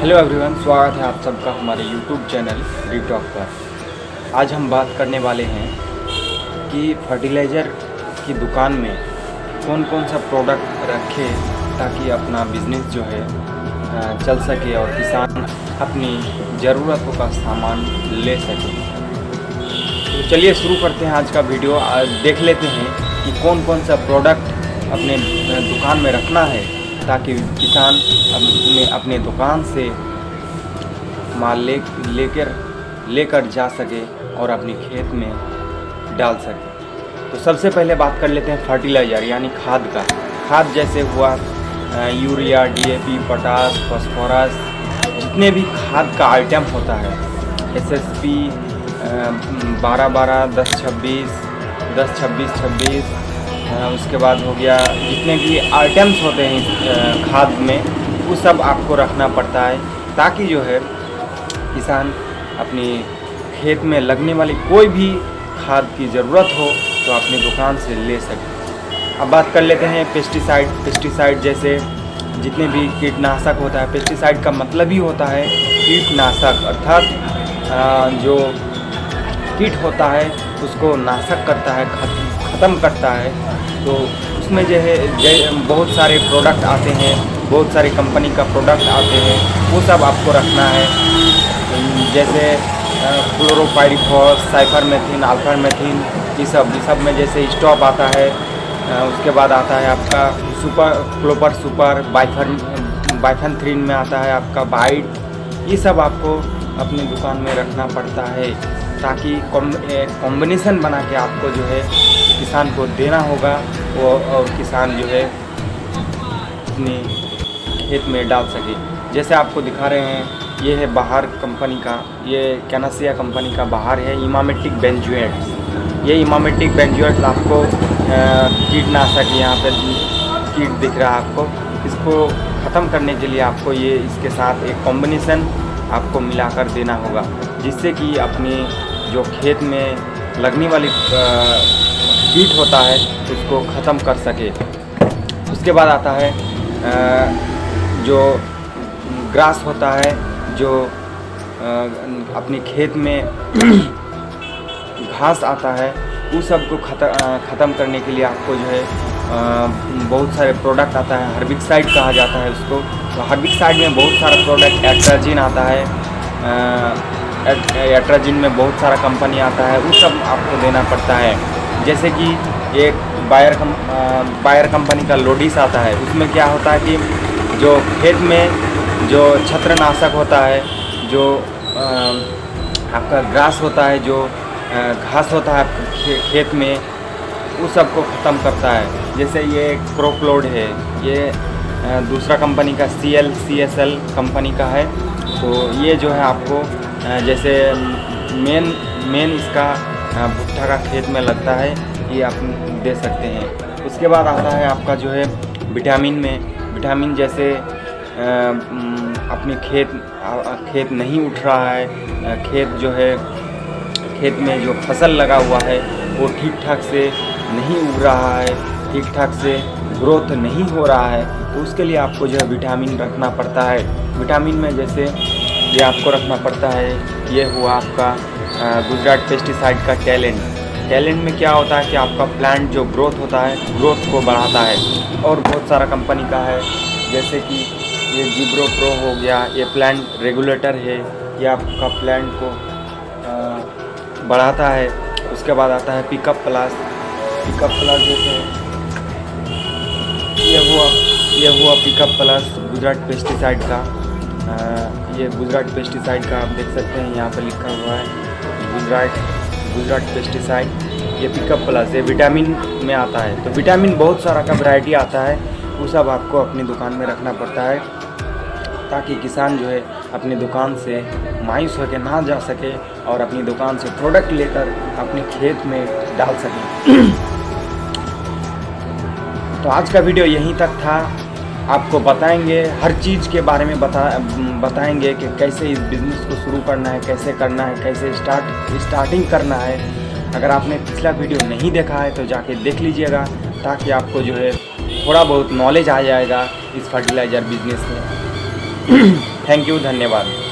Hello everyone, स्वागत है आप सबका हमारे यूट्यूब चैनल डीटॉक पर। आज हम बात करने वाले हैं कि फर्टिलाइज़र की दुकान में कौन कौन सा प्रोडक्ट रखें ताकि अपना बिज़नेस जो है चल सके और किसान अपनी ज़रूरतों का सामान ले सके। तो चलिए शुरू करते हैं आज का वीडियो। देख लेते हैं कि कौन कौन सा प्रोडक्ट अपने दुकान में रखना है ताकि किसान अपने दुकान से माल लेकर जा सके और अपने खेत में डाल सके। तो सबसे पहले बात कर लेते हैं फर्टिलाइज़र यानी खाद का। खाद जैसे हुआ यूरिया, डीएपी, पोटास, फास्फोरस, जितने भी खाद का आइटम होता है, एसएसपी 12-12, 10-26, 10-26-26, उसके बाद हो गया जितने भी आइटम्स होते हैं खाद में, वो सब आपको रखना पड़ता है ताकि जो है किसान अपनी खेत में लगने वाली कोई भी खाद की ज़रूरत हो तो अपनी दुकान से ले सके। अब बात कर लेते हैं पेस्टिसाइड जैसे जितने भी कीटनाशक होता है। पेस्टिसाइड का मतलब ही होता है कीटनाशक, अर्थात जो कीट होता है उसको नाशक करता है, ख़त्म करता है। तो उसमें जो है बहुत सारे प्रोडक्ट आते हैं, बहुत सारी कंपनी का प्रोडक्ट आते हैं, वो सब आपको रखना है। जैसे क्लोरोपाइरीफॉस, साइफरमेथ्रिन, अल्फामेथ्रिन, ये सब में जैसे स्टॉप आता है। उसके बाद आता है आपका क्लोपर सुपर, बाइफेन्थ्रिन में आता है आपका बाइट। ये सब आपको अपनी दुकान में रखना पड़ता है ताकि कॉम्बिनेशन बना के आपको जो है किसान को देना होगा और किसान जो है अपने खेत में डाल सके। जैसे आपको दिखा रहे हैं, ये है बाहर कंपनी का, ये कैनासिया कंपनी का बाहर है इमामेटिक बेंजोएट्स। ये इमामेटिक बेंजोएट्स आपको कीटनाशक, यहाँ पे कीट दिख रहा है आपको, इसको ख़त्म करने के लिए आपको ये इसके साथ एक कॉम्बिनेशन आपको मिलाकर देना होगा जिससे कि अपने जो खेत में लगने वाली कीट होता है उसको ख़त्म कर सके। उसके बाद आता है जो ग्रास होता है, जो अपने खेत में घास आता है, उस सब को ख़त्म करने के लिए आपको जो है बहुत सारे प्रोडक्ट आता है। हर्बिसाइड कहा जाता है उसको। तो हर्बिसाइड में बहुत सारा प्रोडक्ट, एट्राजिन आता है, एट्राजिन में बहुत सारा कंपनी आता है, वो सब आपको देना पड़ता है। जैसे कि एक बायर कंपनी का लोडिस आता है, उसमें क्या होता है कि जो खेत में जो छत्रनाशक होता है, जो आपका ग्रास होता है, जो घास होता है आपके खेत में, उस सब को ख़त्म करता है। जैसे ये क्रोपलोड है, ये दूसरा कंपनी का CSL कंपनी का है। तो ये जो है आपको जैसे मेन इसका भुट्टा का खेत में लगता है, ये आप दे सकते हैं। उसके बाद आता है आपका जो है विटामिन जैसे अपने खेत नहीं उठ रहा है, खेत जो है खेत में जो फसल लगा हुआ है वो ठीक ठाक से नहीं उग रहा है, ठीक ठाक से ग्रोथ नहीं हो रहा है, तो उसके लिए आपको जो है विटामिन रखना पड़ता है। विटामिन में जैसे ये आपको रखना पड़ता है, ये हुआ आपका गुजरात पेस्टिसाइड का टैलेंट में क्या होता है कि आपका प्लांट जो ग्रोथ होता है, ग्रोथ को बढ़ाता है। और बहुत सारा कंपनी का है, जैसे कि ये जिब्रो प्रो हो गया, ये प्लांट रेगुलेटर है, ये आपका प्लांट को बढ़ाता है। उसके बाद आता है पिकअप प्लस जैसे ये हुआ पिकअप प्लस गुजरात पेस्टिसाइड का। ये गुजरात पेस्टिसाइड का आप देख सकते हैं, यहाँ पर लिखा हुआ है गुजरात पेस्टिसाइड। ये पिकअप प्लस, ये विटामिन में आता है। तो विटामिन बहुत सारा का वैरायटी आता है, वो सब आपको अपनी दुकान में रखना पड़ता है ताकि किसान जो है अपनी दुकान से मायूस होकर ना जा सके और अपनी दुकान से प्रोडक्ट लेकर अपने खेत में डाल सके। तो आज का वीडियो यहीं तक था। आपको बताएंगे हर चीज़ के बारे में बताएंगे कि कैसे इस बिज़नेस को शुरू करना है, कैसे करना है, कैसे स्टार्टिंग करना है। अगर आपने पिछला वीडियो नहीं देखा है तो जाके देख लीजिएगा ताकि आपको जो है थोड़ा बहुत नॉलेज आ जाएगा इस फर्टिलाइज़र बिज़नेस में। थैंक यू, धन्यवाद।